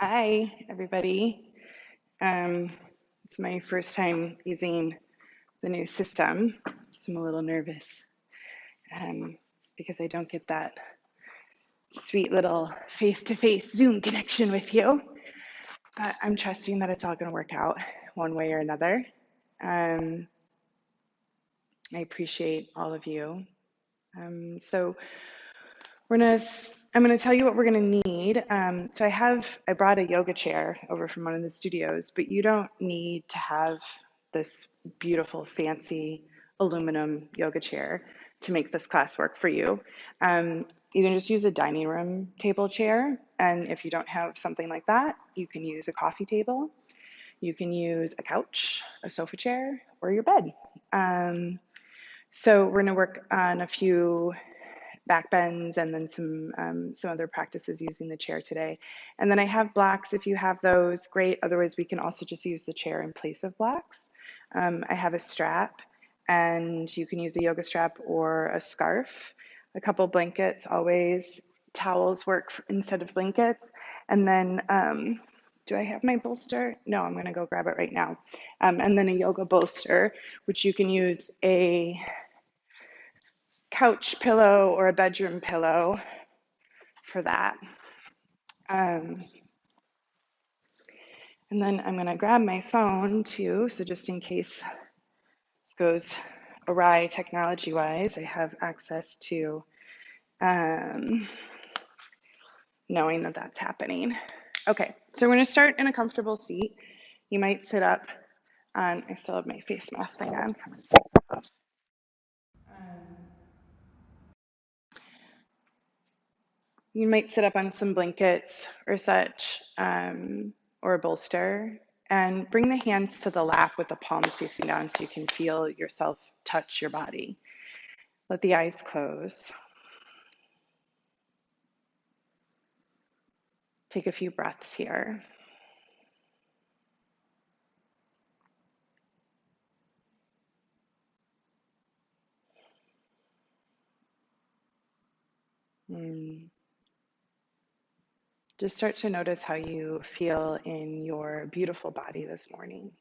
Hi, everybody. It's my first time using the new system, so I'm a little nervous um, because I don't get that sweet little face-to-face Zoom connection with you. But I'm trusting that it's all going to work out one way or another. Um, I appreciate all of you. So I'm gonna tell you what we're gonna need. So I brought a yoga chair over from one of the studios, but you don't need to have this beautiful, fancy aluminum yoga chair to make this class work for you. You can just use a dining room table chair, and if you don't have something like that, you can use a coffee table. You can use a couch, a sofa chair, or your bed. So we're gonna work on a few back bends and then some other practices using the chair today. And then I have blocks. If you have those, great. Otherwise, we can also just use the chair in place of blocks. I have a strap, and you can use a yoga strap or a scarf. A couple blankets, always. Towels work instead of blankets. And then, do I have my bolster? No, I'm going to go grab it right now. And then a yoga bolster, which you can use a couch pillow or a bedroom pillow for that. Um, and then I'm going to grab my phone too, so just in case this goes awry technology wise, I have access to um, knowing that that's happening. Okay, so we're going to start in a comfortable seat. You might sit up on, I still have my face mask thing on. You might sit up on some blankets or such, or a bolster, and bring the hands to the lap with the palms facing down so you can feel yourself touch your body. Let the eyes close. Take a few breaths here. Mm. Just start to notice how you feel in your beautiful body this morning.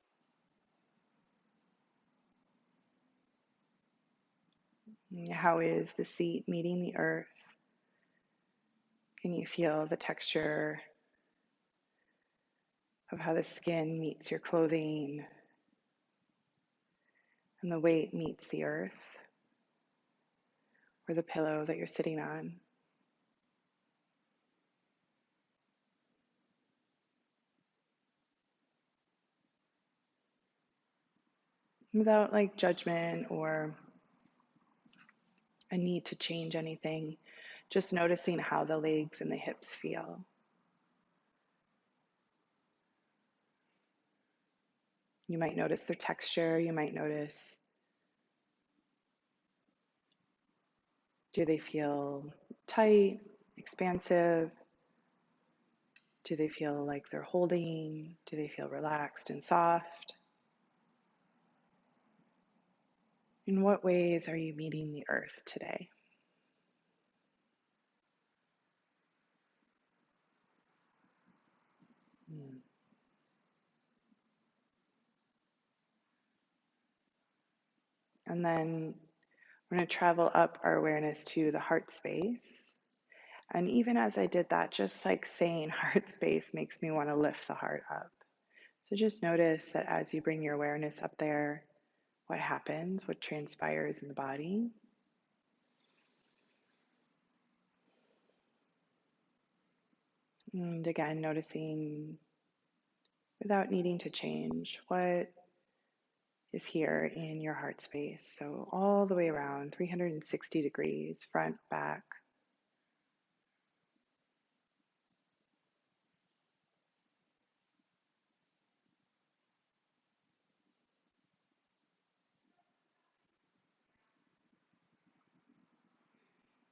How is the seat meeting the earth? Can you feel the texture of how the skin meets your clothing and the weight meets the earth or the pillow that you're sitting on? Without like judgment or a need to change anything, just noticing how the legs and the hips feel. You might notice their texture, you might notice, do they feel tight, expansive? Do they feel like they're holding? Do they feel relaxed and soft? In what ways are you meeting the earth today? Mm. And then we're going to travel up our awareness to the heart space. And even as I did that, just like saying heart space makes me want to lift the heart up. So just notice that as you bring your awareness up there, what happens, what transpires in the body. And again, noticing without needing to change what is here in your heart space. So all the way around 360 degrees, front, back.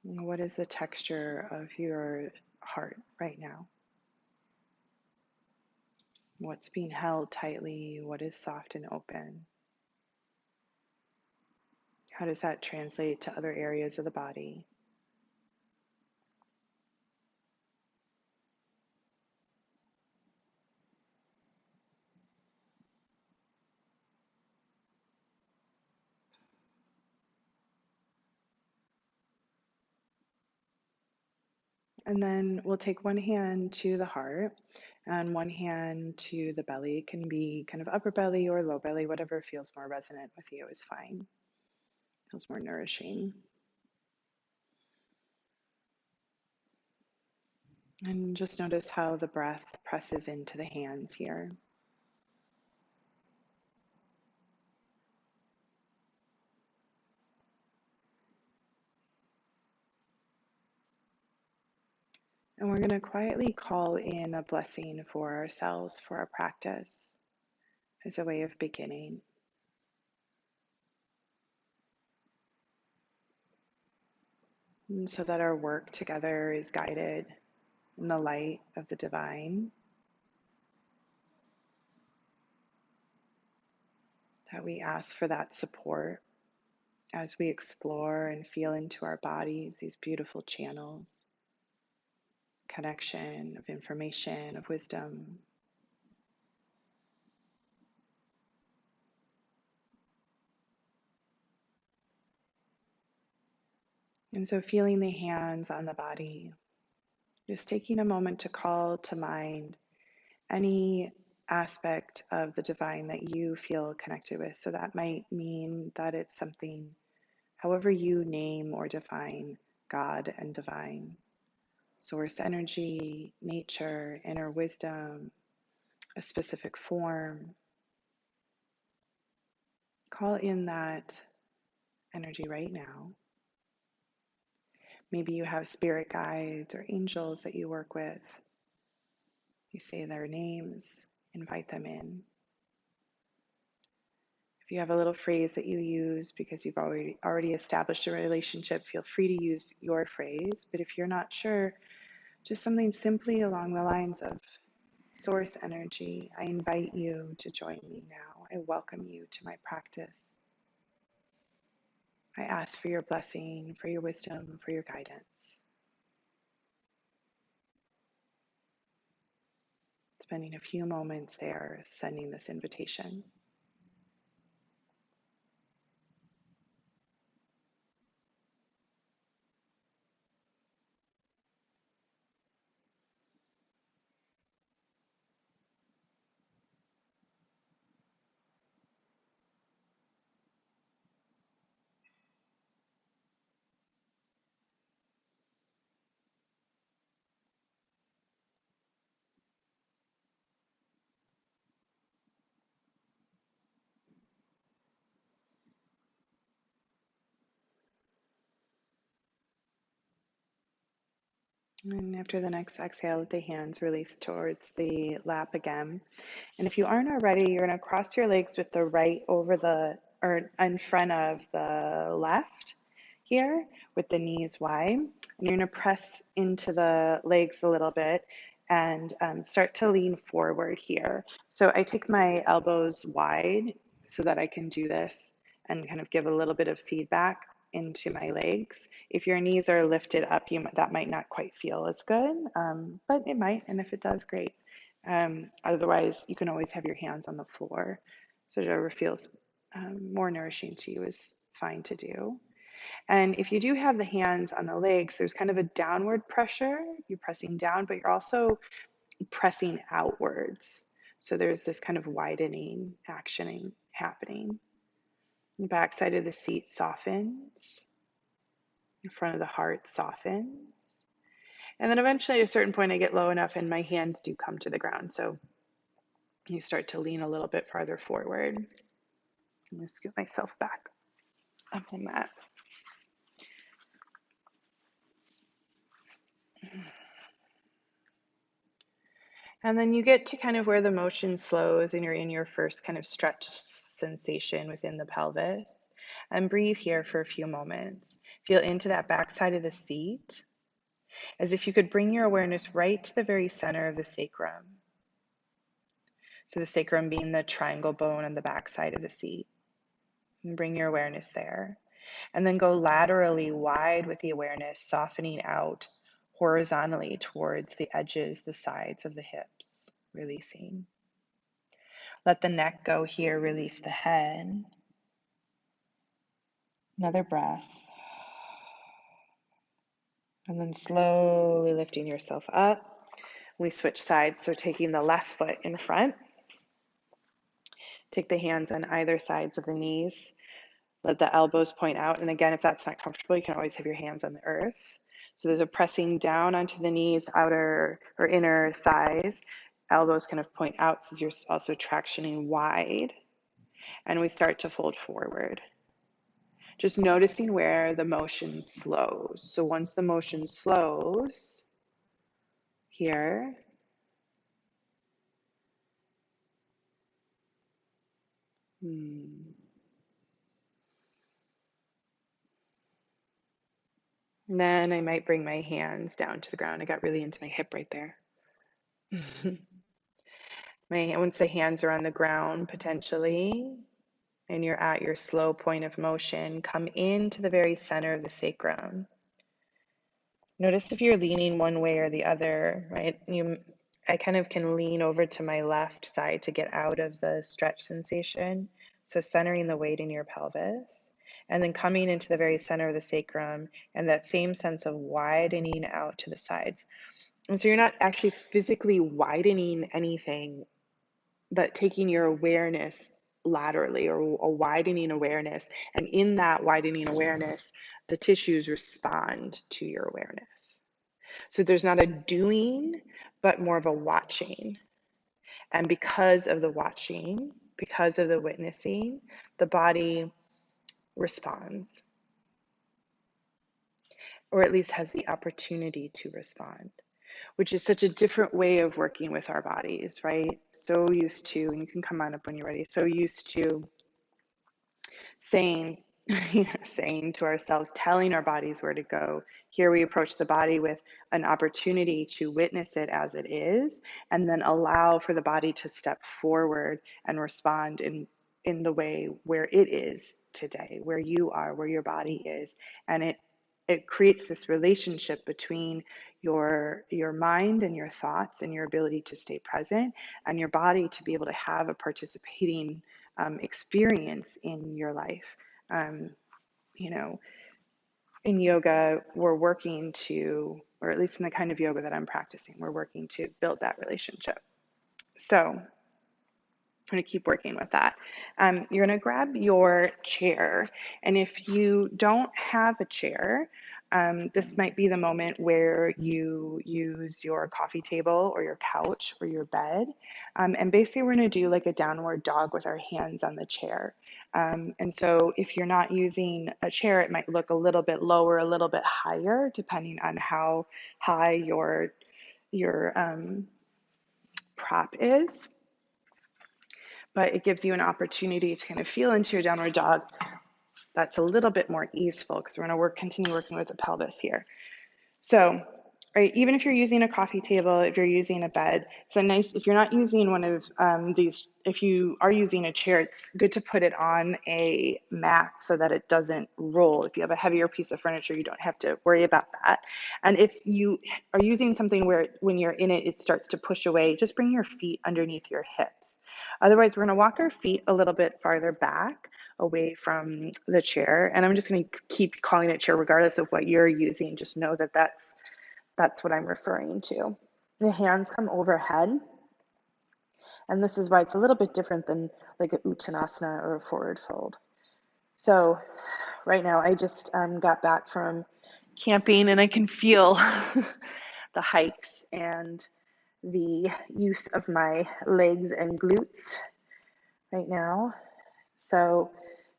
What is the texture of your heart right now? What's being held tightly? What is soft and open? How does that translate to other areas of the body? And then we'll take one hand to the heart and one hand to the belly. It can be kind of upper belly or low belly, whatever feels more resonant with you is fine. Feels more nourishing. And just notice how the breath presses into the hands here. And we're going to quietly call in a blessing for ourselves, for our practice, as a way of beginning. And so that our work together is guided in the light of the divine, that we ask for that support as we explore and feel into our bodies these beautiful channels, connection of information, of wisdom. And so feeling the hands on the body, just taking a moment to call to mind any aspect of the divine that you feel connected with. So that might mean that it's something, however you name or define God and divine, source energy, nature, inner wisdom, a specific form. Call in that energy right now. Maybe you have spirit guides or angels that you work with. You say their names, invite them in. If you have a little phrase that you use because you've already established a relationship, feel free to use your phrase. But if you're not sure, just something simply along the lines of source energy, I invite you to join me now. I welcome you to my practice. I ask for your blessing, for your wisdom, for your guidance. Spending a few moments there, sending this invitation. And after the next exhale, let the hands release towards the lap again. And if you aren't already, you're going to cross your legs with the right over the, or in front of the left here with the knees wide. And you're going to press into the legs a little bit and start to lean forward here. So I take my elbows wide so that I can do this and kind of give a little bit of feedback into my legs. If your knees are lifted up, that might not quite feel as good, but it might, and if it does, great. Otherwise, you can always have your hands on the floor. So whatever feels more nourishing to you is fine to do. And if you do have the hands on the legs, there's kind of a downward pressure. You're pressing down, but you're also pressing outwards. So there's this kind of widening actioning happening. The back side of the seat softens. In front of the heart softens. And then eventually at a certain point I get low enough and my hands do come to the ground. So you start to lean a little bit farther forward. I'm going to scoot myself back up on that. And then you get to kind of where the motion slows and you're in your first kind of stretch sensation within the pelvis. And breathe here for a few moments. Feel into that back side of the seat as if you could bring your awareness right to the very center of the sacrum. So the sacrum being the triangle bone on the back side of the seat. And bring your awareness there. And then go laterally wide with the awareness, softening out horizontally towards the edges, the sides of the hips, releasing. Let the neck go here, release the head. Another breath. And then slowly lifting yourself up. We switch sides, so taking the left foot in front. Take the hands on either sides of the knees. Let the elbows point out. And again, if that's not comfortable, you can always have your hands on the earth. So there's a pressing down onto the knees, outer or inner thighs. Elbows kind of point out, so you're also tractioning wide. And we start to fold forward. Just noticing where the motion slows. So once the motion slows here, then I might bring my hands down to the ground. I got really into my hip right there. Once the hands are on the ground, potentially, and you're at your slow point of motion, come into the very center of the sacrum. Notice if you're leaning one way or the other, right? I kind of can lean over to my left side to get out of the stretch sensation. So centering the weight in your pelvis, and then coming into the very center of the sacrum, and that same sense of widening out to the sides. And so you're not actually physically widening anything, but taking your awareness laterally, or a widening awareness. And in that widening awareness, the tissues respond to your awareness. So there's not a doing, but more of a watching. And because of the watching, because of the witnessing, the body responds, or at least has the opportunity to respond, which is such a different way of working with our bodies, right? So used to, and you can come on up when you're ready, so used to saying, saying to ourselves, telling our bodies where to go. Here we approach the body with an opportunity to witness it as it is, and then allow for the body to step forward and respond in the way where it is today, where you are, where your body is. And it creates this relationship between your mind and your thoughts and your ability to stay present, and your body to be able to have a participating experience in your life. You know, in yoga, we're working to, or at least in the kind of yoga that I'm practicing, we're working to build that relationship. So I'm going to keep working with that. You're going to grab your chair, and if you don't have a chair, this might be the moment where you use your coffee table or your couch or your bed. And basically, we're going to do like a downward dog with our hands on the chair. And so if you're not using a chair, it might look a little bit lower, a little bit higher, depending on how high your prop is. But it gives you an opportunity to kind of feel into your downward dog. That's a little bit more easeful because we're going to continue working with the pelvis here. So, right, even if you're using a coffee table, if you're using a bed, it's a nice, if you're not using one of these, if you are using a chair, it's good to put it on a mat so that it doesn't roll. If you have a heavier piece of furniture, you don't have to worry about that. And if you are using something where when you're in it, it starts to push away, just bring your feet underneath your hips. Otherwise, we're going to walk our feet a little bit farther back away from the chair. And I'm just going to keep calling it chair regardless of what you're using. Just know that that's what I'm referring to. The hands come overhead. And this is why it's a little bit different than like a Uttanasana or a forward fold. So right now I just got back from camping, and I can feel the hikes and the use of my legs and glutes right now. So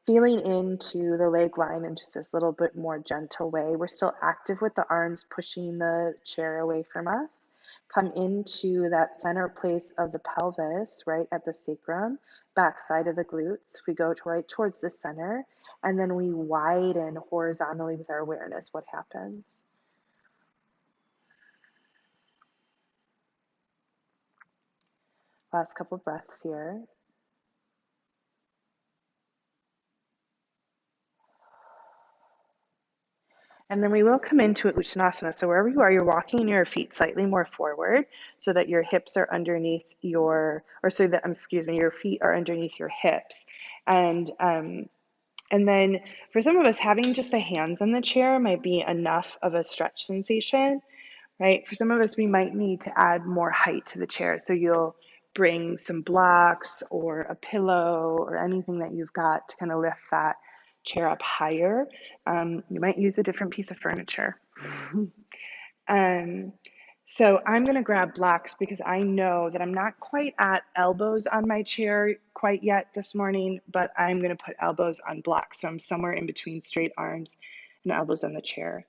feeling into the leg line in just this little bit more gentle way. We're still active with the arms pushing the chair away from us. Come into that center place of the pelvis, right at the sacrum, backside of the glutes. We go right towards the center, and then we widen horizontally with our awareness. What happens? Last couple breaths here. And then we will come into Uttanasana. So wherever you are, you're walking your feet slightly more forward so that your hips are underneath your, or so that, your feet are underneath your hips. And And then for some of us, having just the hands on the chair might be enough of a stretch sensation, right? For some of us, we might need to add more height to the chair. So you'll bring some blocks or a pillow or anything that you've got to kind of lift that chair up higher. You might use a different piece of furniture. Um, so I'm going to grab blocks because I know that I'm not quite at elbows on my chair quite yet this morning, but I'm going to put elbows on blocks. So I'm somewhere in between straight arms and elbows on the chair.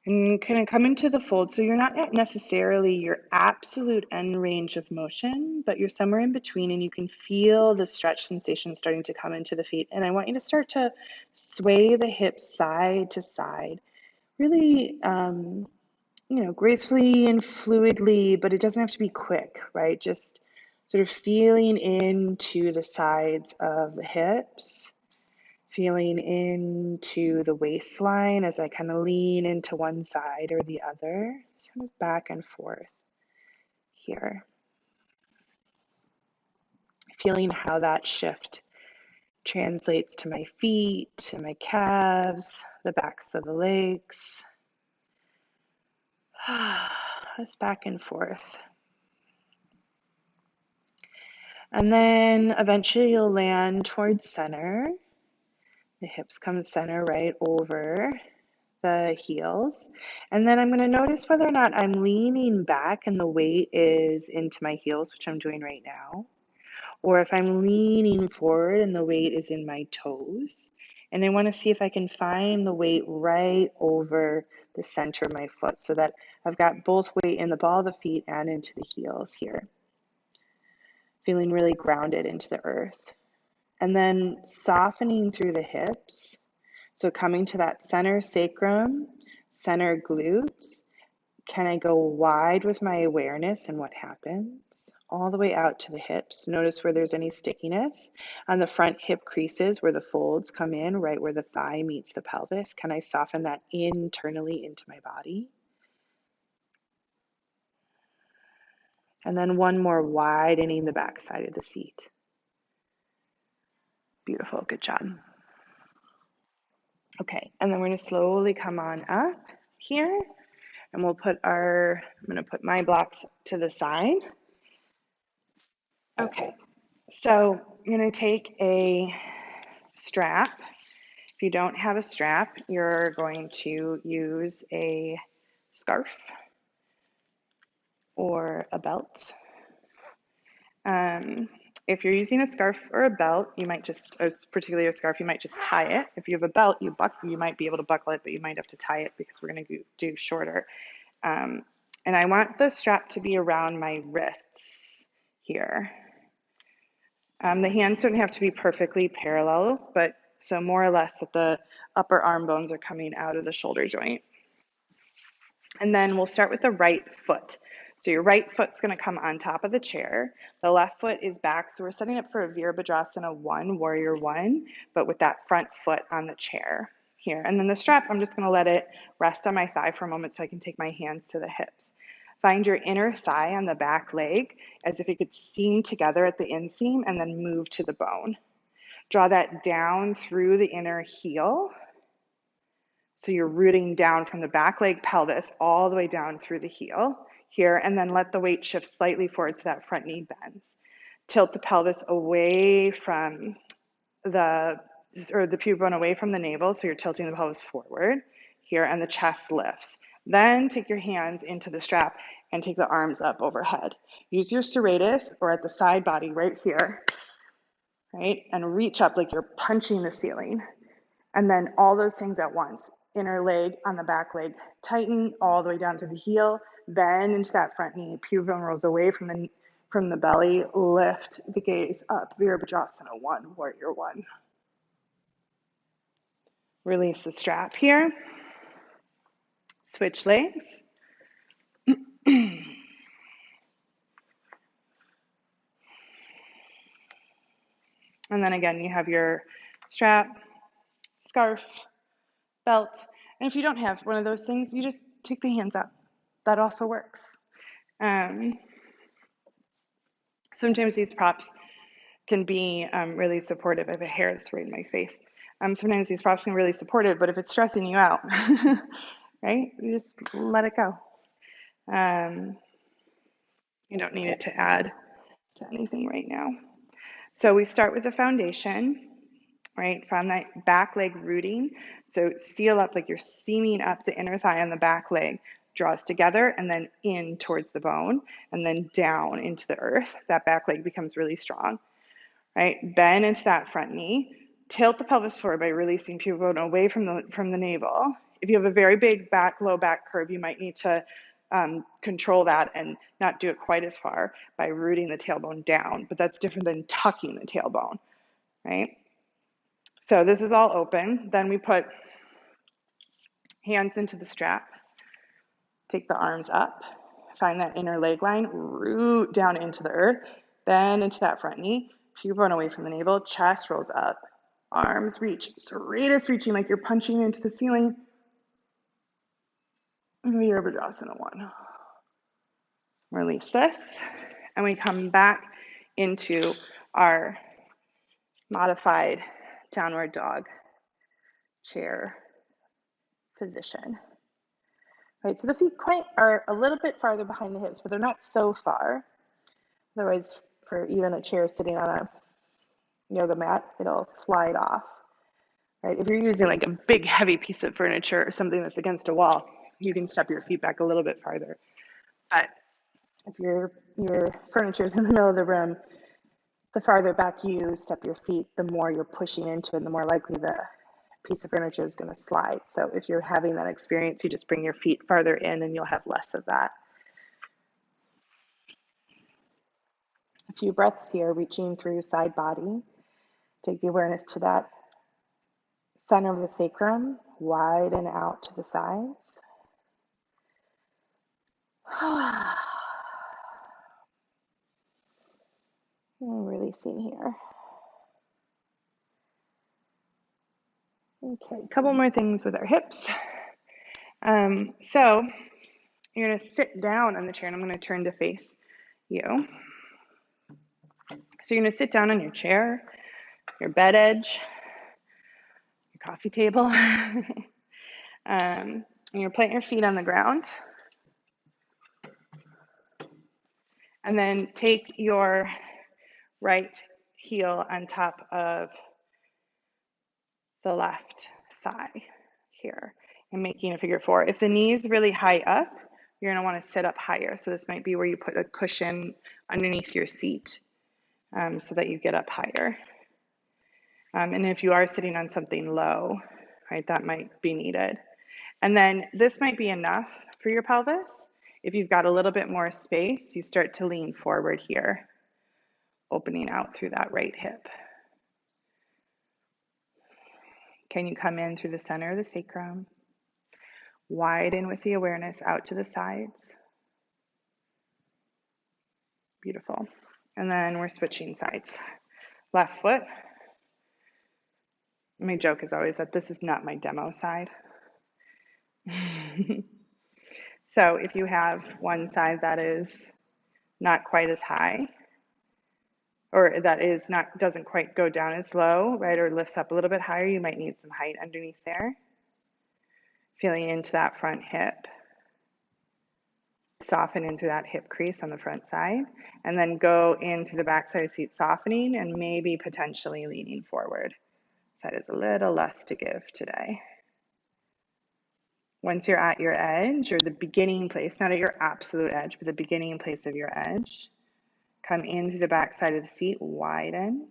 And kind of come into the fold. So you're not at necessarily your absolute end range of motion, but you're somewhere in between and you can feel the stretch sensation starting to come into the feet. And I want you to start to sway the hips side to side, really, gracefully and fluidly, but it doesn't have to be quick, right? Just sort of feeling into the sides of the hips, feeling into the waistline as I kind of lean into one side or the other, sort of back and forth here. Feeling how that shift translates to my feet, to my calves, the backs of the legs. Just back and forth. And then eventually you'll land towards center. The hips come center right over the heels. And then I'm going to notice whether or not I'm leaning back and the weight is into my heels, which I'm doing right now, or if I'm leaning forward and the weight is in my toes. And I want to see if I can find the weight right over the center of my foot so that I've got both weight in the ball of the feet and into the heels here. Feeling really grounded into the earth. And then softening through the hips. So coming to that center sacrum, center glutes. Can I go wide with my awareness and what happens? All the way out to the hips. Notice where there's any stickiness. On the front hip creases where the folds come in, right where the thigh meets the pelvis. Can I soften that internally into my body? And then one more, widening the back side of the seat. Beautiful, good job. Okay, and then we're going to slowly come on up here, and I'm going to put my blocks to the side. Okay, so I'm going to take a strap. If you don't have a strap, you're going to use a scarf or a belt. If you're using a scarf or a belt, you might just, particularly a scarf, you might just tie it. If you have a belt, you might be able to buckle it, but you might have to tie it because we're going to do shorter. And I want the strap to be around my wrists here. The hands don't have to be perfectly parallel, but so more or less that the upper arm bones are coming out of the shoulder joint. And then we'll start with the right foot. So your right foot's going to come on top of the chair. The left foot is back. So we're setting up for a Virabhadrasana 1, Warrior 1, but with that front foot on the chair here. And then the strap, I'm just going to let it rest on my thigh for a moment so I can take my hands to the hips. Find your inner thigh on the back leg as if it could seam together at the inseam and then move to the bone. Draw that down through the inner heel. So you're rooting down from the back leg pelvis all the way down through the heel here, and then let the weight shift slightly forward so that front knee bends. Tilt the pelvis away from the pubic bone away from the navel, so you're tilting the pelvis forward here, and the chest lifts. Then take your hands into the strap and take the arms up overhead. Use your serratus or at the side body right here, right? And reach up like you're punching the ceiling. And then all those things at once. Inner leg on the back leg, tighten all the way down to the heel, bend into that front knee, pubic bone rolls away from the belly, lift the gaze up, Virabhadrasana 1, Warrior 1. Release the strap here. Switch legs. And then again, you have your strap, scarf, belt. And if you don't have one of those things, you just take the hands up. That also works. Sometimes these props can be really supportive. I have a hair that's right in my face. Sometimes these props can be really supportive, but if it's stressing you out, right, you just let it go. You don't need it to add to anything right now. So we start with the foundation, right, from that back leg rooting. So seal up like you're seaming up the inner thigh on the back leg, draws together and then in towards the bone and then down into the earth. That back leg becomes really strong, right? Bend into that front knee. Tilt the pelvis forward by releasing pubic bone away from the navel. If you have a very big low back curve, you might need to control that and not do it quite as far by rooting the tailbone down, but that's different than tucking the tailbone, right? So this is all open. Then we put hands into the strap, take the arms up, find that inner leg line, root down into the earth, bend into that front knee, pubic bone away from the navel, chest rolls up, arms reach, serratus reaching like you're punching into the ceiling. Virabhadrasana 1. Release this, and we come back into our modified downward dog chair position. Right, so the feet are a little bit farther behind the hips, but they're not so far. Otherwise, for even a chair sitting on a yoga mat, it'll slide off. Right, if you're using like a big heavy piece of furniture or something that's against a wall, you can step your feet back a little bit farther. But if your furniture is in the middle of the room, the farther back you step your feet, the more you're pushing into it, and the more likely the piece of furniture is going to slide. So if you're having that experience, you just bring your feet farther in and you'll have less of that. A few breaths here, reaching through side body. Take the awareness to that center of the sacrum, widen out to the sides. And releasing here. Okay, a couple more things with our hips. So you're going to sit down on the chair, and I'm going to turn to face you. So you're going to sit down on your chair, your bed edge, your coffee table, and you're planting your feet on the ground. And then take your right heel on top of the left thigh here and making a figure 4. If the knee is really high up, you're going to want to sit up higher. So this might be where you put a cushion underneath your seat so that you get up higher. And if you are sitting on something low, right, that might be needed. And then this might be enough for your pelvis. If you've got a little bit more space, you start to lean forward here, opening out through that right hip. Can you come in through the center of the sacrum? Widen with the awareness out to the sides. Beautiful. And then we're switching sides. Left foot. My joke is always that this is not my demo side. So if you have one side that is not quite as high, or that is not, doesn't quite go down as low, right, or lifts up a little bit higher, you might need some height underneath there. Feeling into that front hip. Soften into that hip crease on the front side, and then go into the back side of the seat, softening and maybe potentially leaning forward. Side is a little less to give today. Once you're at your edge, or the beginning place, not at your absolute edge, but the beginning place of your edge, come in through the back side of the seat, widen.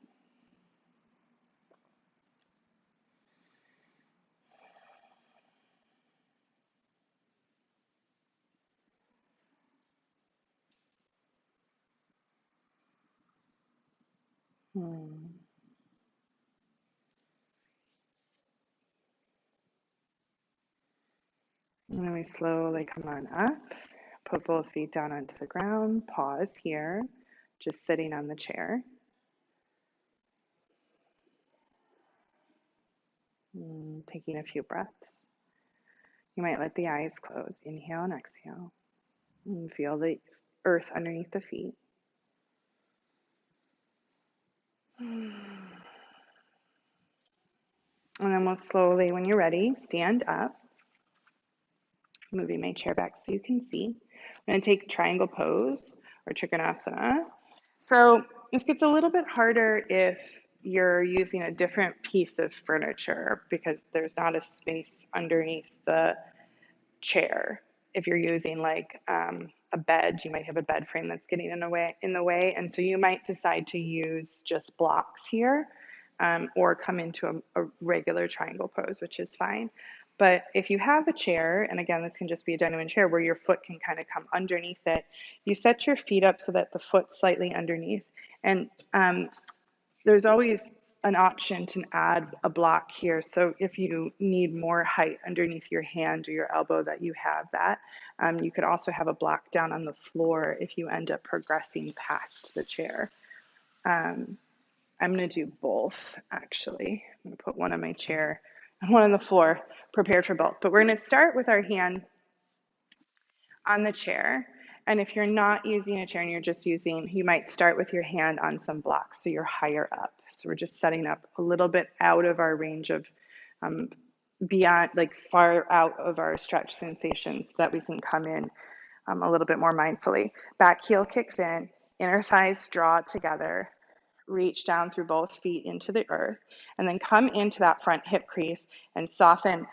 And then we slowly come on up, put both feet down onto the ground, pause here, just sitting on the chair. Taking a few breaths. You might let the eyes close. Inhale and exhale. And feel the earth underneath the feet. And then we'll slowly, when you're ready, stand up. Moving my chair back so you can see. I'm going to take triangle pose or Trikonasana. So this gets a little bit harder if you're using a different piece of furniture because there's not a space underneath the chair. If you're using like a bed, you might have a bed frame that's getting in the way, and so you might decide to use just blocks here, or come into a regular triangle pose, which is fine. But if you have a chair, and again, this can just be a genuine chair where your foot can kind of come underneath it, you set your feet up so that the foot's slightly underneath. And there's always an option to add a block here. So if you need more height underneath your hand or your elbow, that you have that. You could also have a block down on the floor if you end up progressing past the chair. I'm going to do both, actually. I'm going to put one on my chair and one on the floor, prepared for both. But we're going to start with our hand on the chair. And if you're not using a chair and you're just using, you might start with your hand on some blocks so you're higher up. So we're just setting up a little bit out of our range of beyond, like far out of our stretch sensations so that we can come in a little bit more mindfully. Back heel kicks in, inner thighs draw together, reach down through both feet into the earth, and then come into that front hip crease and soften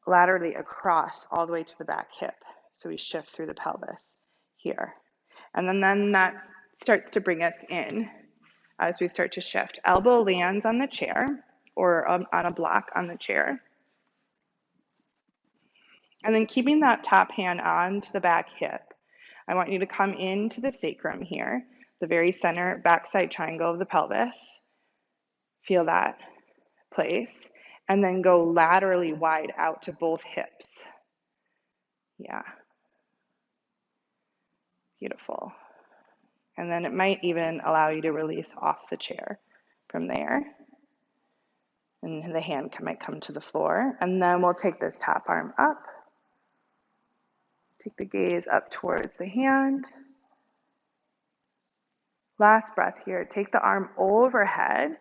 laterally across all the way to the back hip. So we shift through the pelvis here. And then that starts to bring us in as we start to shift. Elbow lands on the chair or on a block on the chair. And then keeping that top hand on to the back hip, I want you to come into the sacrum here, the very center backside triangle of the pelvis. Feel that place. And then go laterally wide out to both hips. Yeah. Beautiful. And then it might even allow you to release off the chair from there. And the hand might come to the floor. And then we'll take this top arm up. Take the gaze up towards the hand. Last breath here. Take the arm overhead,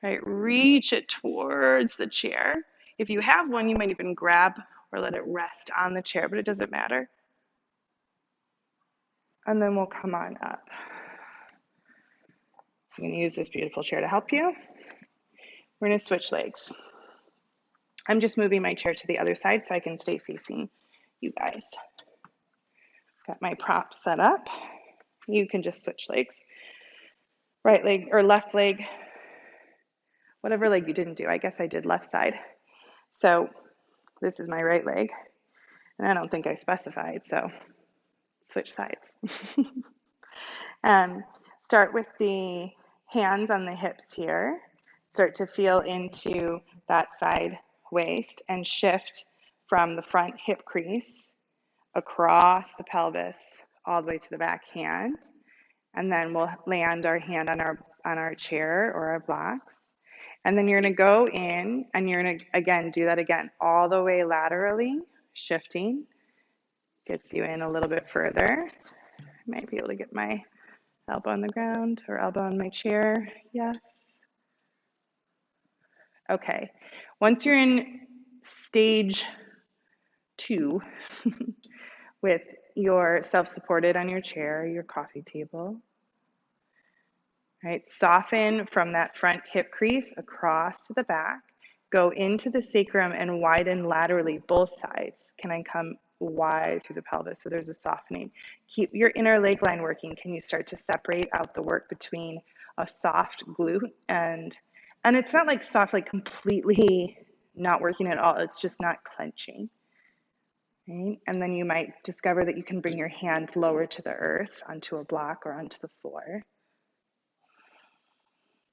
right? Reach it towards the chair. If you have one, you might even grab or let it rest on the chair, but it doesn't matter. And then we'll come on up. I'm going to use this beautiful chair to help you. We're going to switch legs. I'm just moving my chair to the other side so I can stay facing you guys. Got my prop set up. You can just switch legs. Right leg or left leg, whatever leg you didn't do. I guess I did left side. So this is my right leg. And I don't think I specified, so switch sides. Start with the hands on the hips here. Start to feel into that side waist and shift from the front hip crease across the pelvis all the way to the back hand. And then we'll land our hand on our chair or our blocks. And then you're going to go in and you're going to, again, do that again, all the way laterally, shifting. Gets you in a little bit further. I might be able to get my elbow on the ground or elbow on my chair. Yes. Okay. Once you're in stage 2 with your self-supported on your chair, your coffee table, right? Soften from that front hip crease across to the back. Go into the sacrum and widen laterally both sides. Can I come wide through the pelvis? So there's a softening. Keep your inner leg line working. Can you start to separate out the work between a soft glute and it's not like soft, like completely not working at all. It's just not clenching. Right? And then you might discover that you can bring your hand lower to the earth onto a block or onto the floor.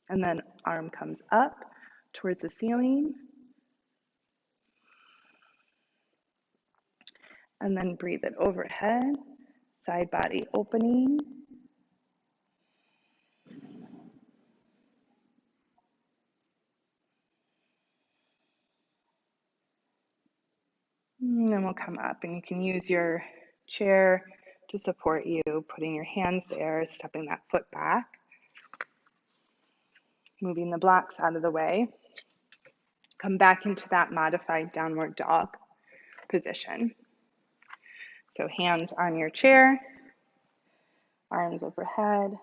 And then arm comes up towards the ceiling. And then breathe it overhead, side body opening. And then we'll come up and you can use your chair to support you, putting your hands there, stepping that foot back, moving the blocks out of the way. Come back into that modified downward dog position. So hands on your chair, arms overhead.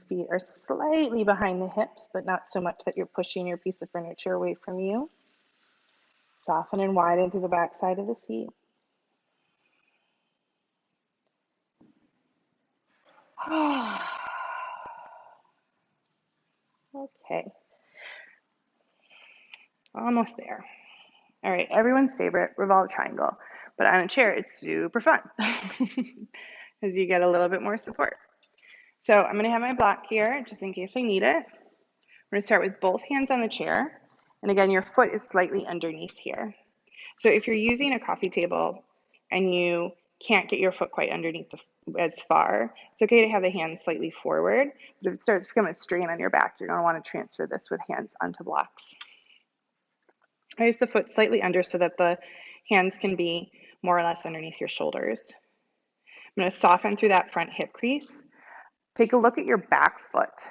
Feet are slightly behind the hips, but not so much that you're pushing your piece of furniture away from you. Soften and widen through the back side of the seat. Okay, almost there. All right, everyone's favorite revolve triangle, but on a chair, it's super fun because you get a little bit more support. So I'm gonna have my block here just in case I need it. I'm gonna start with both hands on the chair. And again, your foot is slightly underneath here. So if you're using a coffee table and you can't get your foot quite underneath as far, it's okay to have the hands slightly forward. But if it starts to become a strain on your back, you're going to want to transfer this with hands onto blocks. Raise the foot slightly under so that the hands can be more or less underneath your shoulders. I'm going to soften through that front hip crease. Take a look at your back foot.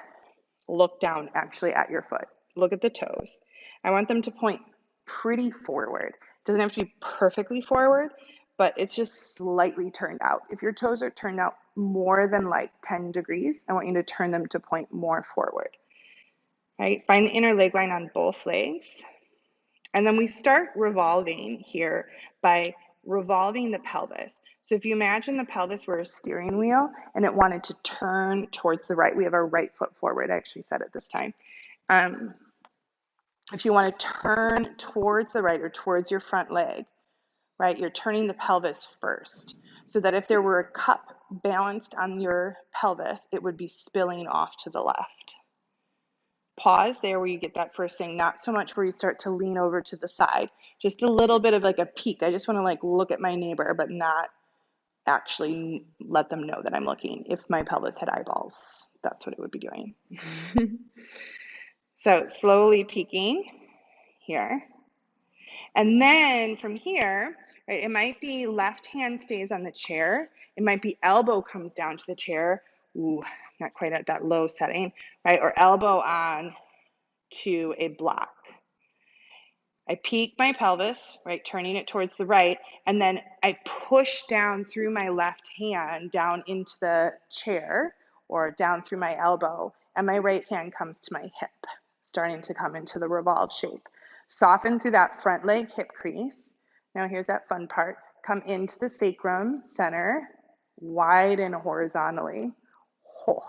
Look down actually at your foot. Look at the toes. I want them to point pretty forward. It doesn't have to be perfectly forward, but it's just slightly turned out. If your toes are turned out more than like 10 degrees, I want you to turn them to point more forward. Right? Find the inner leg line on both legs. And then we start revolving here by revolving the pelvis. So if you imagine the pelvis were a steering wheel and it wanted to turn towards the right, we have our right foot forward. I actually said it this time. If you want to turn towards the right or towards your front leg, right, you're turning the pelvis first so that if there were a cup balanced on your pelvis, it would be spilling off to the left. Pause there where you get that first thing, not so much where you start to lean over to the side, just a little bit of like a peek. I just want to like look at my neighbor, but not actually let them know that I'm looking. If my pelvis had eyeballs, that's what it would be doing. So slowly peeking here. And then from here, right, it might be left hand stays on the chair. It might be elbow comes down to the chair. Ooh, not quite at that low setting, right? Or elbow on to a block. I peek my pelvis, right, turning it towards the right, and then I push down through my left hand down into the chair or down through my elbow, and my right hand comes to my hip, starting to come into the revolve shape. Soften through that front leg hip crease. Now here's that fun part. Come into the sacrum center, widen horizontally. Oh.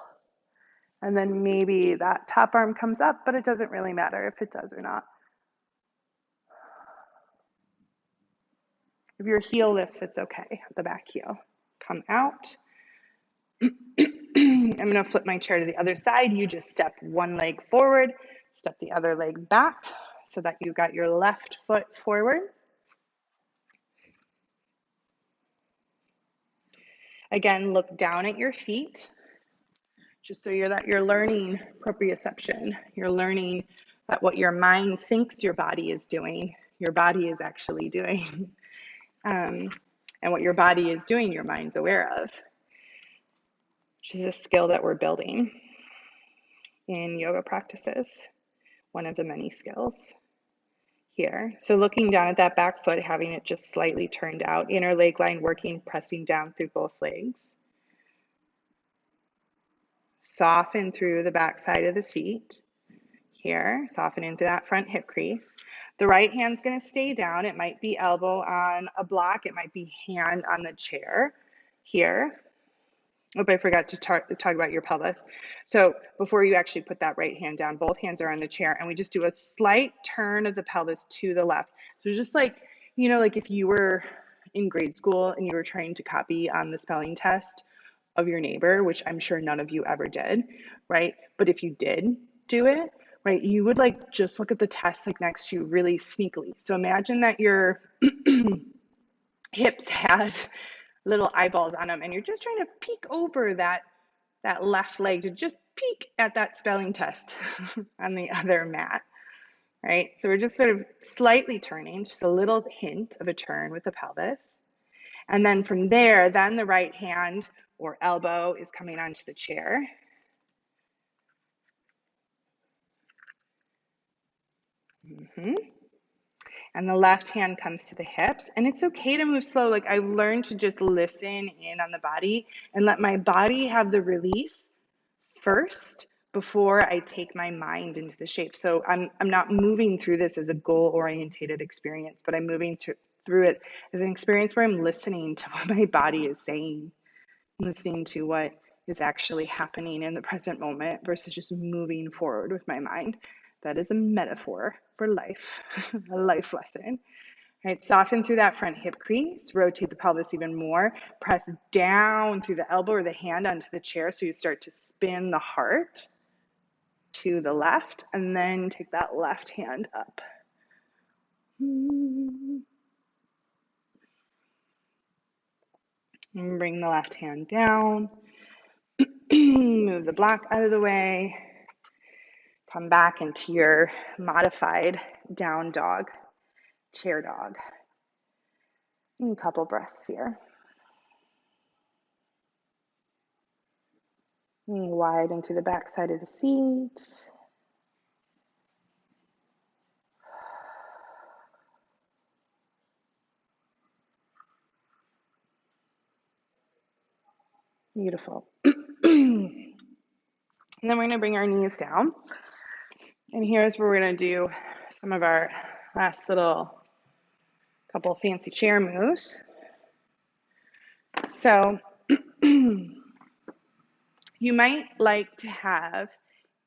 And then maybe that top arm comes up, but it doesn't really matter if it does or not. If your heel lifts, it's okay, the back heel. Come out. I'm going to flip my chair to the other side. You just step one leg forward, step the other leg back so that you got your left foot forward. Again, look down at your feet, just so you're learning proprioception. You're learning that what your mind thinks your body is doing, your body is actually doing. And what your body is doing, your mind's aware of, which is a skill that we're building in yoga practices, one of the many skills here. So looking down at that back foot, having it just slightly turned out, inner leg line working, pressing down through both legs. Soften through the back side of the seat here, soften into that front hip crease. The right hand's going to stay down. It might be elbow on a block. It might be hand on the chair here. Oh, I forgot to talk about your pelvis. So before you actually put that right hand down, both hands are on the chair, and we just do a slight turn of the pelvis to the left. So just like, like if you were in grade school and you were trying to copy on the spelling test of your neighbor, which I'm sure none of you ever did, right? But if you did do it, right, you would like just look at the test like next to you really sneakily. So imagine that your hips had little eyeballs on them and you're just trying to peek over that left leg to just peek at that spelling test on the other mat, right? So we're just sort of slightly turning, just a little hint of a turn with the pelvis. And then from there, then the right hand or elbow is coming onto the chair. Mhm. And the left hand comes to the hips. And it's okay to move slow. Like I've learned to just listen in on the body and let my body have the release first before I take my mind into the shape. So I'm not moving through this as a goal-oriented experience, but I'm moving through it as an experience where I'm listening to what my body is saying, listening to what is actually happening in the present moment versus just moving forward with my mind. That is a metaphor for life, a life lesson. Right, soften through that front hip crease, rotate the pelvis even more, press down through the elbow or the hand onto the chair so you start to spin the heart to the left, and then take that left hand up. And bring the left hand down. Move the block out of the way. Come back into your modified down dog, chair dog. And a couple breaths here. And widen through the back side of the seat. Beautiful. And then we're going to bring our knees down. And here's where we're going to do some of our last little couple fancy chair moves. So you might like to have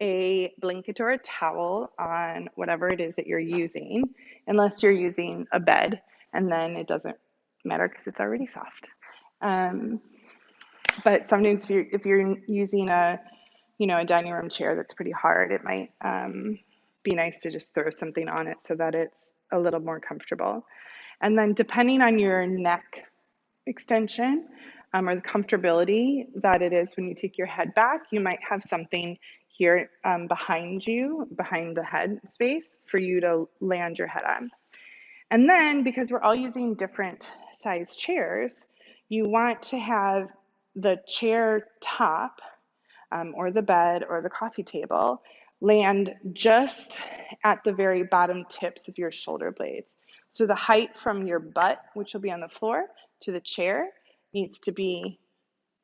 a blanket or a towel on whatever it is that you're using, unless you're using a bed, and then it doesn't matter because it's already soft. But sometimes if you're using a dining room chair that's pretty hard, it might be nice to just throw something on it so that it's a little more comfortable. And then depending on your neck extension or the comfortability that it is when you take your head back, you might have something here behind you, behind the head space for you to land your head on. And then because we're all using different size chairs, you want to have the chair top or the bed or the coffee table land just at the very bottom tips of your shoulder blades. So the height from your butt, which will be on the floor, to the chair needs to be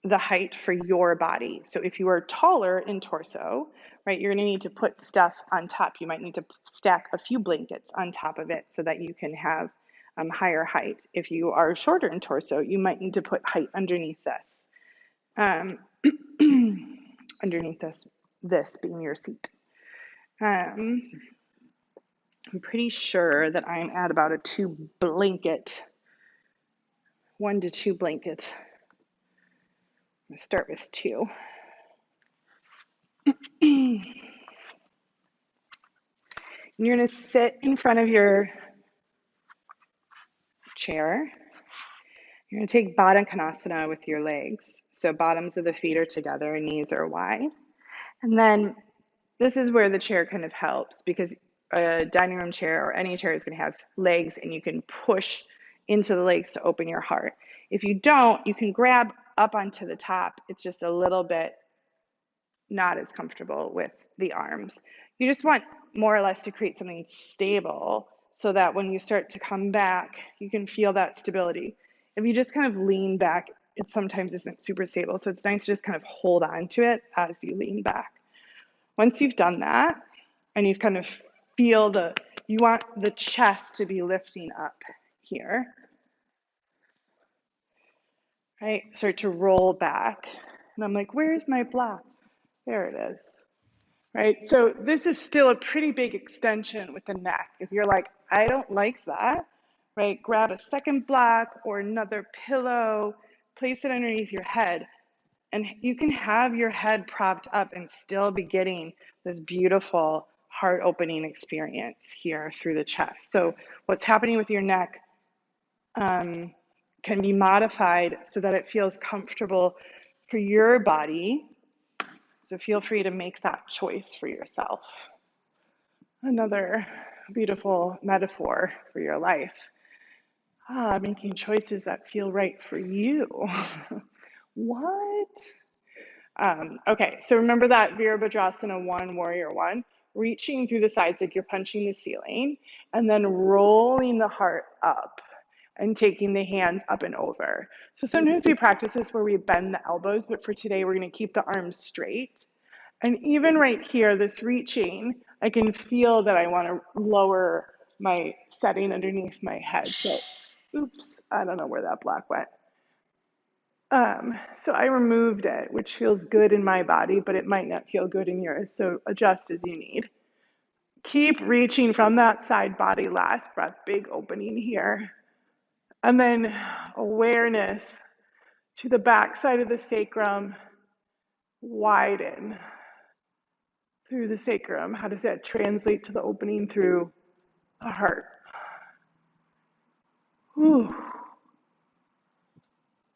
the height for your body. So if you are taller in torso, right, you're going to need to put stuff on top. You might need to stack a few blankets on top of it so that you can have higher height. If you are shorter in torso, you might need to put height underneath this. Underneath this being your seat. I'm pretty sure that I'm at about a 1 to 2 blanket. I'm gonna start with 2. You're gonna sit in front of your chair. You're gonna take Baddha Konasana with your legs. So bottoms of the feet are together, knees are wide. And then this is where the chair kind of helps because a dining room chair or any chair is going to have legs and you can push into the legs to open your heart. If you don't, you can grab up onto the top. It's just a little bit not as comfortable with the arms. You just want more or less to create something stable so that when you start to come back, you can feel that stability. If you just kind of lean back, it sometimes isn't super stable. So it's nice to just kind of hold on to it as you lean back. Once you've done that and you've kind of you want the chest to be lifting up here, right? Start to roll back. And I'm like, where's my block? There it is, right? So this is still a pretty big extension with the neck. If you're like, I don't like that, right? Grab a second block or another pillow, place it underneath your head. And you can have your head propped up and still be getting this beautiful heart opening experience here through the chest. So what's happening with your neck can be modified so that it feels comfortable for your body. So feel free to make that choice for yourself. Another beautiful metaphor for your life. Making choices that feel right for you. What? Okay, so remember that Virabhadrasana 1, Warrior 1? reaching through the sides like you're punching the ceiling, and then rolling the heart up and taking the hands up and over. So sometimes we practice this where we bend the elbows, but for today, we're going to keep the arms straight. And even right here, this reaching, I can feel that I want to lower my setting underneath my head. So, oops, I don't know where that black went. So I removed it, which feels good in my body, but it might not feel good in yours. So adjust as you need. Keep reaching from that side body. Last breath, big opening here. And then awareness to the back side of the sacrum, widen through the sacrum. How does that translate to the opening through the heart? Whew.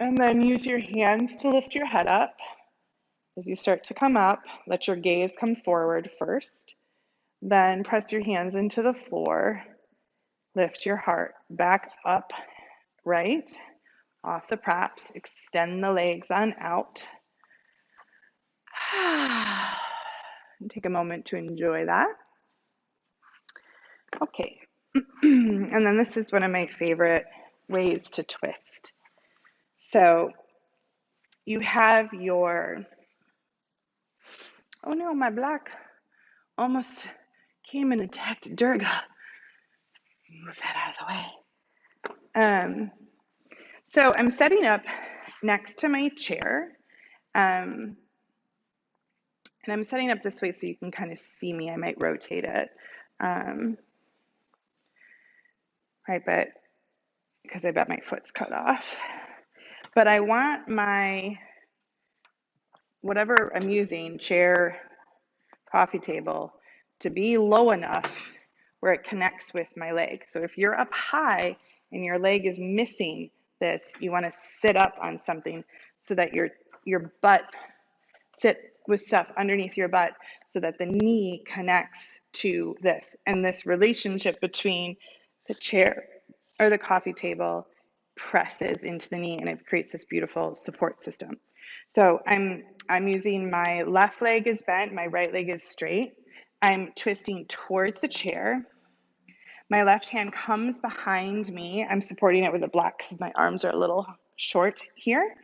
And then use your hands to lift your head up. As you start to come up, let your gaze come forward first. Then press your hands into the floor. Lift your heart back up, right, off the props. Extend the legs on out. Take a moment to enjoy that. Okay. And then this is one of my favorite ways to twist. So you have your, oh no, my black almost came and attacked Durga. Move that out of the way. So I'm setting up next to my chair. And I'm setting up this way so you can kind of see me. I might rotate it. Right, but because I bet my foot's cut off. But I want my, whatever I'm using, chair, coffee table, to be low enough where it connects with my leg. So if you're up high and your leg is missing this, you want to sit up on something so that your butt, sit with stuff underneath your butt so that the knee connects to this. And this relationship between the chair or the coffee table presses into the knee and it creates this beautiful support system. So I'm using my left leg is bent, my right leg is straight. I'm twisting towards the chair. My left hand comes behind me. I'm supporting it with a block because my arms are a little short here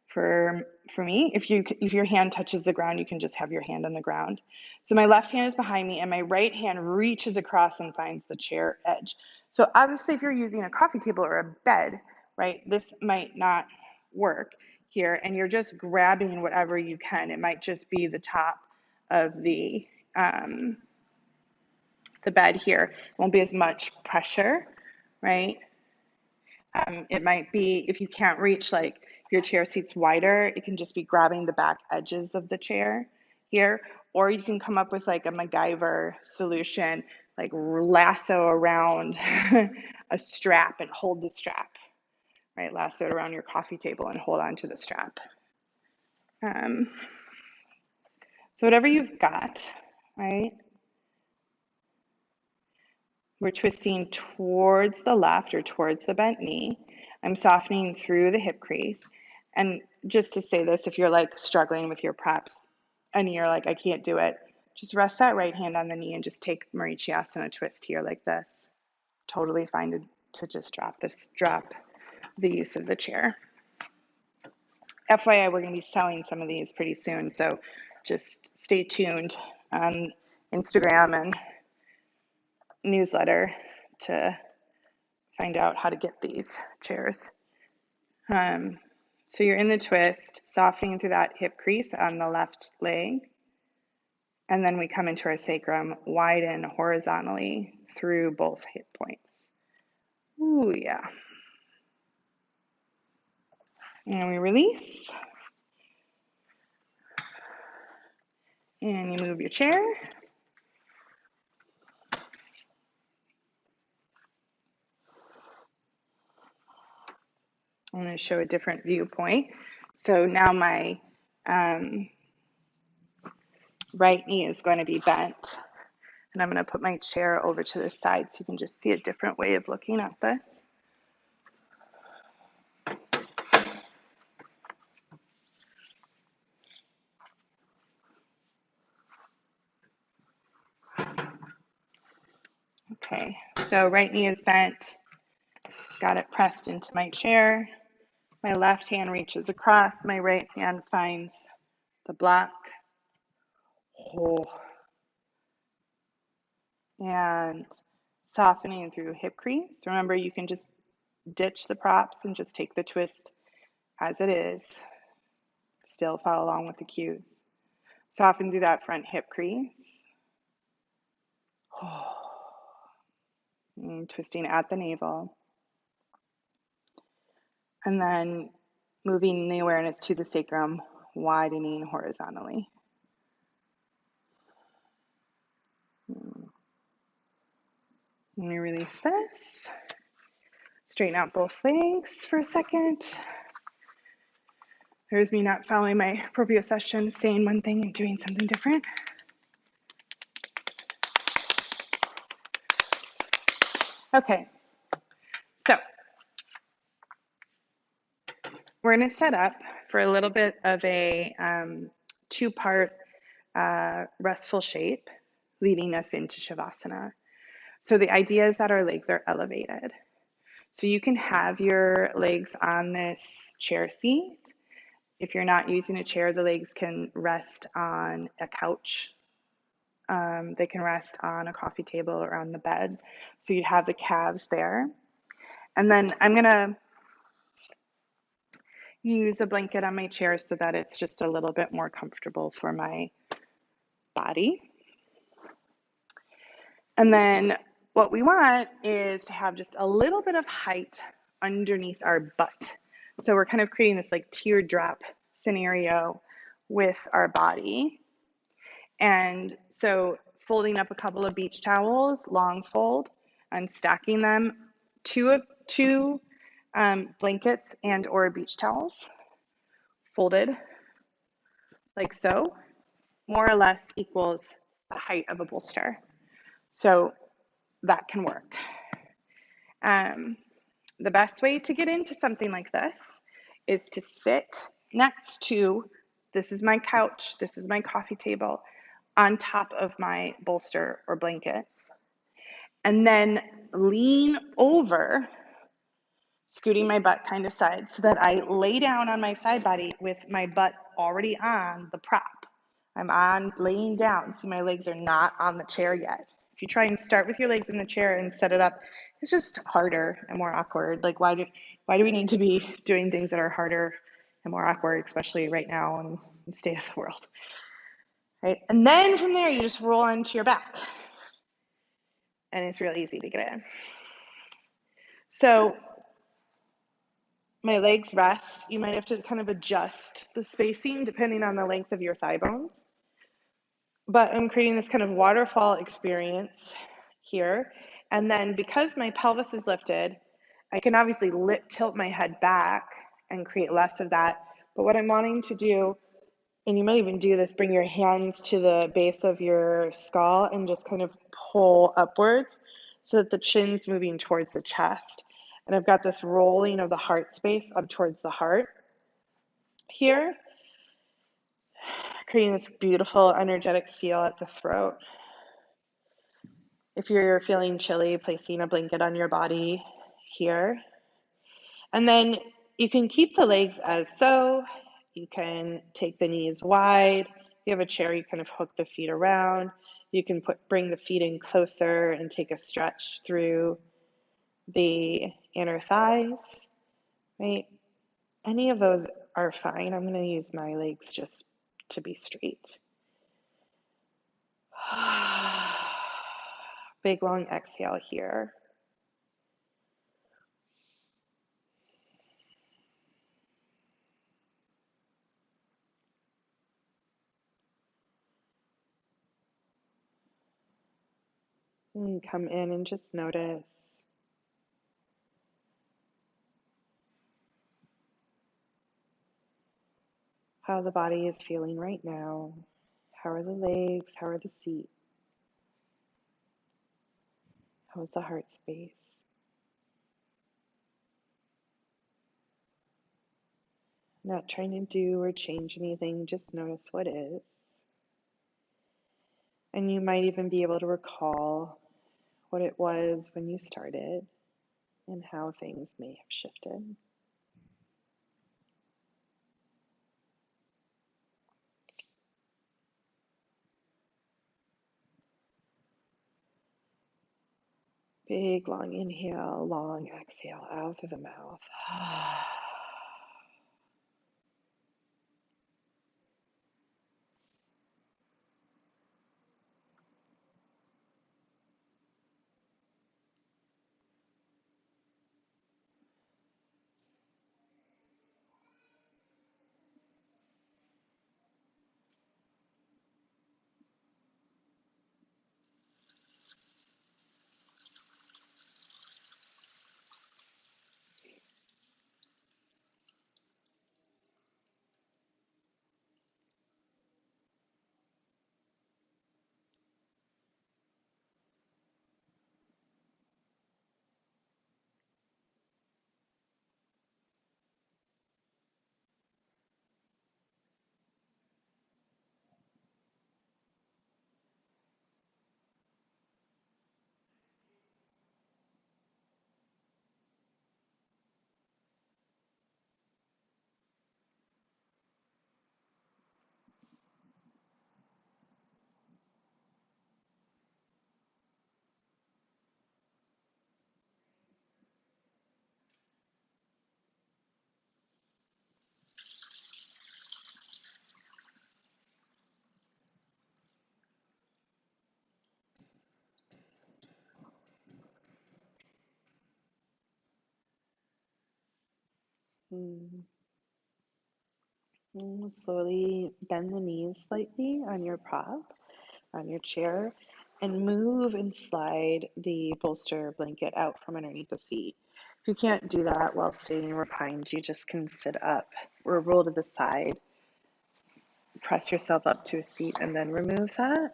for me. If your hand touches the ground, you can just have your hand on the ground. So my left hand is behind me and my right hand reaches across and finds the chair edge. So obviously if you're using a coffee table or a bed, right, this might not work here and you're just grabbing whatever you can. It might just be the top of the bed here. It won't be as much pressure, right? It might be, if you can't reach, like if your chair seat's wider, it can just be grabbing the back edges of the chair here. Or you can come up with like a MacGyver solution, like lasso around a strap and hold the strap, right? Lasso it around your coffee table and hold on to the strap. So whatever you've got, right? We're twisting towards the left or towards the bent knee. I'm softening through the hip crease. And just to say this, if you're like struggling with your preps and you're like, I can't do it, just rest that right hand on the knee and just take Marichyasana twist here like this. Totally fine to just drop the use of the chair. FYI, we're going to be selling some of these pretty soon, so just stay tuned on Instagram and newsletter to find out how to get these chairs. So you're in the twist, softening through that hip crease on the left leg. And then we come into our sacrum, widen horizontally through both hip points. Ooh, yeah. And we release. And you move your chair. I'm going to show a different viewpoint. So now my right knee is going to be bent. And I'm going to put my chair over to the side so you can just see a different way of looking at this. Okay, so right knee is bent, got it pressed into my chair. My left hand reaches across, my right hand finds the block. Oh. And softening through hip crease. Remember, you can just ditch the props and just take the twist as it is. Still follow along with the cues. Soften through that front hip crease. And twisting at the navel. And then moving the awareness to the sacrum, widening horizontally. Let me release this. Straighten out both legs for a second. There's me not following my proprioception, saying one thing and doing something different. Okay, so we're going to set up for a little bit of a two-part restful shape leading us into Shavasana. So the idea is that our legs are elevated. So you can have your legs on this chair seat. If you're not using a chair, the legs can rest on a couch. They can rest on a coffee table or on the bed. So you have the calves there. And then I'm going to use a blanket on my chair so that it's just a little bit more comfortable for my body. And then what we want is to have just a little bit of height underneath our butt. So we're kind of creating this like teardrop scenario with our body. And so folding up a couple of beach towels, long fold, and stacking them, two blankets and or beach towels folded like so, more or less equals the height of a bolster. So that can work. The best way to get into something like this is to sit next to, this is my couch, this is my coffee table, on top of my bolster or blankets. And then lean over, scooting my butt kind of side so that I lay down on my side body with my butt already on the prop. I'm on laying down. See, my legs are not on the chair yet. If you try and start with your legs in the chair and set it up, it's just harder and more awkward. Like, why do we need to be doing things that are harder and more awkward, especially right now in the state of the world, right? And then from there, you just roll onto your back. And it's real easy to get in. So my legs rest. You might have to kind of adjust the spacing depending on the length of your thigh bones. But I'm creating this kind of waterfall experience here. And then because my pelvis is lifted, I can obviously tilt my head back and create less of that. But what I'm wanting to do, and you might even do this, bring your hands to the base of your skull and just kind of pull upwards so that the chin's moving towards the chest. And I've got this rolling of the heart space up towards the heart here, creating this beautiful energetic seal at the throat. If you're feeling chilly, placing a blanket on your body here. And then you can keep the legs as so. You can take the knees wide. If you have a chair, you kind of hook the feet around. You can bring the feet in closer and take a stretch through the inner thighs, right? Any of those are fine. I'm going to use my legs just to be straight. Big long exhale here. And come in and just notice how the body is feeling right now. How are the legs? How are the feet? How's the heart space? Not trying to do or change anything, just notice what is. And you might even be able to recall what it was when you started and how things may have shifted. Big, long inhale, long exhale out through the mouth. Mm. Slowly bend the knees slightly on your prop, on your chair, and move and slide the bolster blanket out from underneath the seat. If you can't do that while staying reclined, you just can sit up or roll to the side, press yourself up to a seat, and then remove that.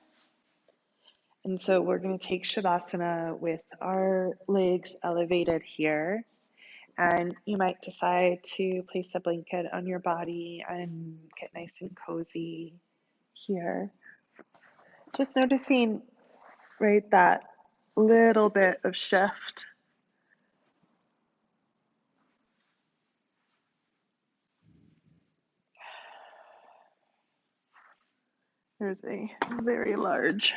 And so we're going to take Shavasana with our legs elevated here. And you might decide to place a blanket on your body and get nice and cozy here. Just noticing, right, that little bit of shift. There's a very large,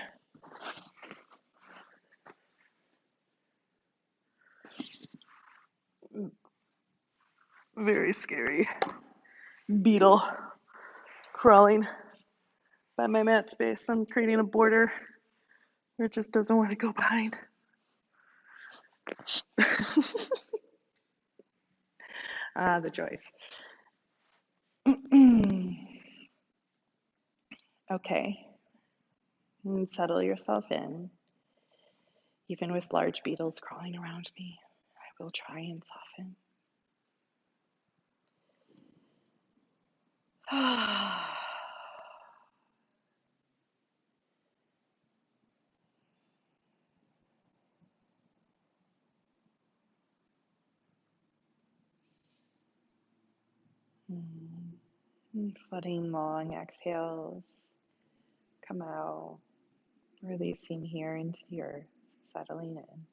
very scary beetle crawling by my mat space. I'm creating a border where it just doesn't want to go behind. The joys. Okay, and settle yourself in. Even with large beetles crawling around me, I will try and soften. And letting long exhales come out, releasing here into the earth, settling in.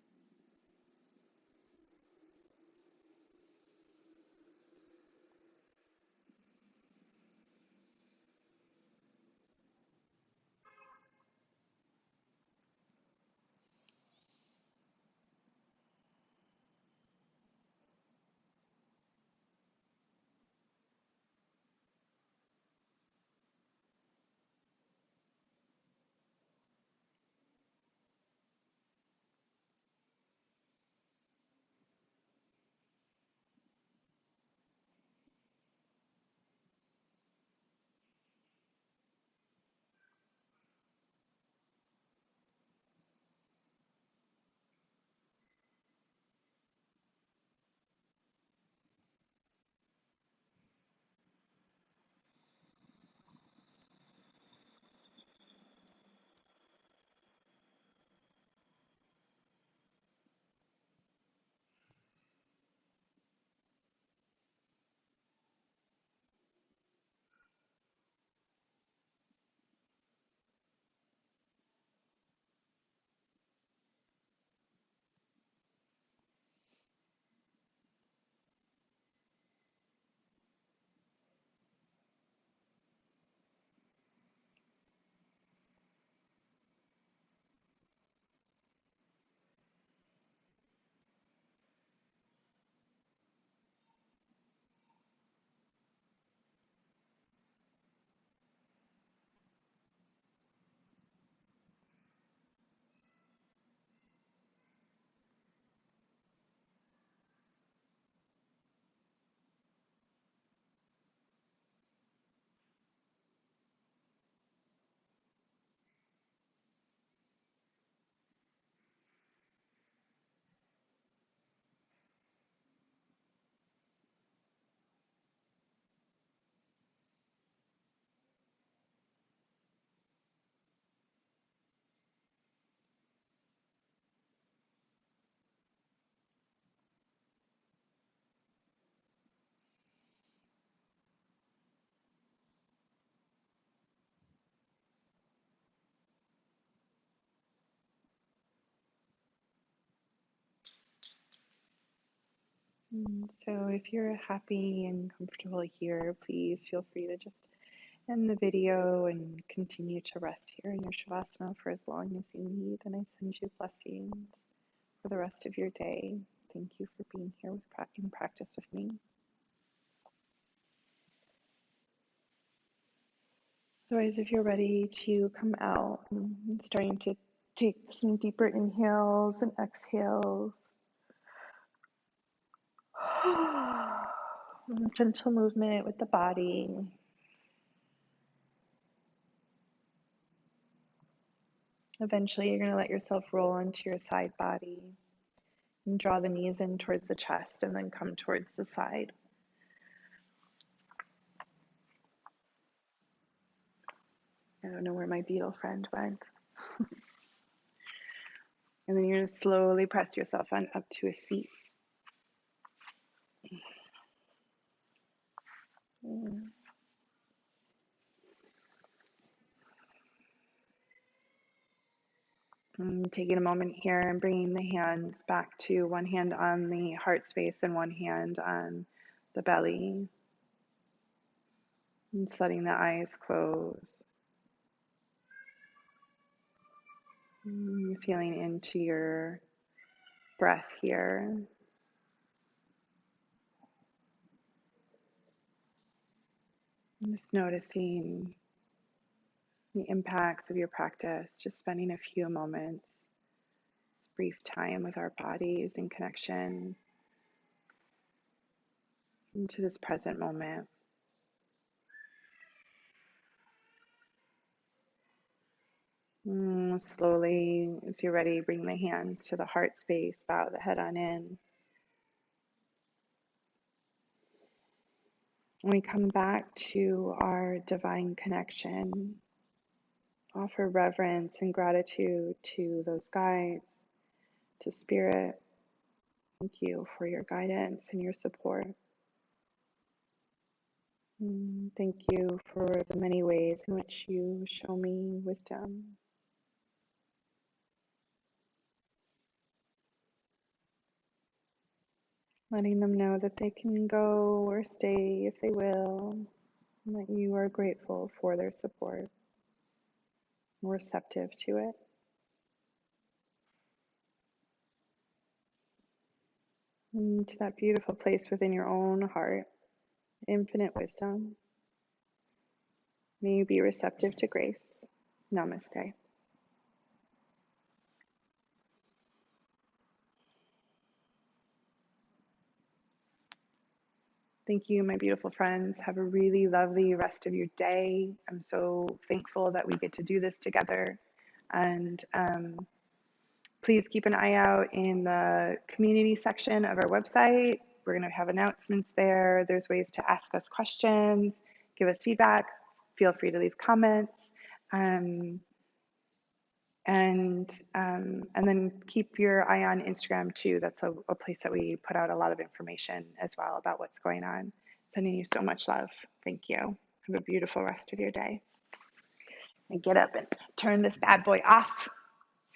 So if you're happy and comfortable here, please feel free to just end the video and continue to rest here in your Shavasana for as long as you need. And I send you blessings for the rest of your day. Thank you for being here in practice with me. Otherwise, if you're ready to come out and starting to take some deeper inhales and exhales, gentle movement with the body. Eventually, you're going to let yourself roll onto your side body and draw the knees in towards the chest and then come towards the side. I don't know where my beetle friend went. And then you're going to slowly press yourself on up to a seat. And taking a moment here and bringing the hands back to one hand on the heart space and one hand on the belly. And just letting the eyes close. Feeling into your breath here. And just noticing the impacts of your practice, just spending a few moments, this brief time with our bodies in connection into this present moment. Slowly, as you're ready, bring the hands to the heart space, bow the head on in. When we come back to our divine connection, offer reverence and gratitude to those guides, to Spirit. Thank you for your guidance and your support. Thank you for the many ways in which you show me wisdom. Letting them know that they can go or stay if they will, and that you are grateful for their support, and receptive to it. And to that beautiful place within your own heart, infinite wisdom. May you be receptive to grace. Namaste. Thank you, my beautiful friends. Have a really lovely rest of your day. I'm so thankful that we get to do this together. And please keep an eye out in the community section of our website. We're going to have announcements there. There's ways to ask us questions, give us feedback. Feel free to leave comments. And then keep your eye on Instagram too. That's a place that we put out a lot of information as well about what's going on. Sending you so much love. Thank you. Have a beautiful rest of your day. And get up and turn this bad boy off.